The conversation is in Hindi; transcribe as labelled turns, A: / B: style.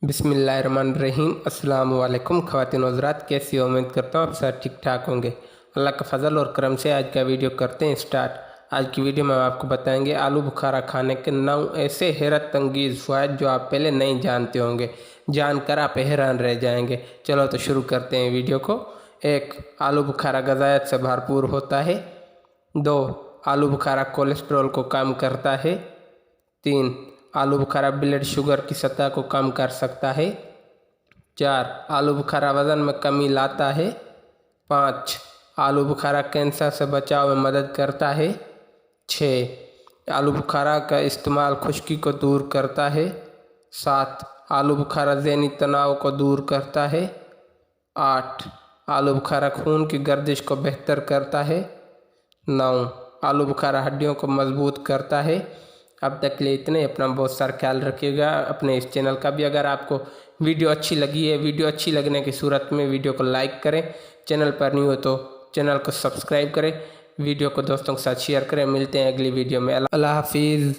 A: बिस्मिल्लाहिर्रहमानिर्रहीम। अस्सलाम वालेकुम ख़वातीन व हज़रात, कैसी हो? उम्मीद करता हूँ आप सब ठीक ठाक होंगे। अल्लाह का फजल और करम से आज का वीडियो करते हैं स्टार्ट। आज की वीडियो में हम आपको बताएंगे आलू बुखारा खाने के 9 ऐसे हैरत अंगेज़ फ़वाइद जो आप पहले नहीं जानते होंगे। जानकर आप हैरान रह जाएंगे। चलो तो शुरू करते हैं वीडियो को। 1. आलू बुखारा ग़िज़ायत से भरपूर होता है। 2. आलू बुखारा कोलेस्ट्रॉल को कम करता है। 3. आलू बुखारा ब्लड शुगर की सतह को कम कर सकता है। 4. आलू बुखारा वज़न में कमी लाता है। 5. आलू बुखारा कैंसर से बचाव में मदद करता है। 6. आलू बुखारा का इस्तेमाल खुश्की को दूर करता है। 7. आलू बुखारा ज़हनी तनाव को दूर करता है। 8. आलू बुखारा खून की गर्दिश को बेहतर करता है। 9. आलू बुखारा हड्डियों को मजबूत करता है। अब तक के लिए इतने। अपना बहुत सारा ख्याल रखिएगा, अपने इस चैनल का भी। अगर आपको वीडियो अच्छी लगी है, वीडियो अच्छी लगने की सूरत में वीडियो को लाइक करें, चैनल पर नहीं हो तो चैनल को सब्सक्राइब करें, वीडियो को दोस्तों के साथ शेयर करें। मिलते हैं अगली वीडियो में। अल्लाह हाफिज़।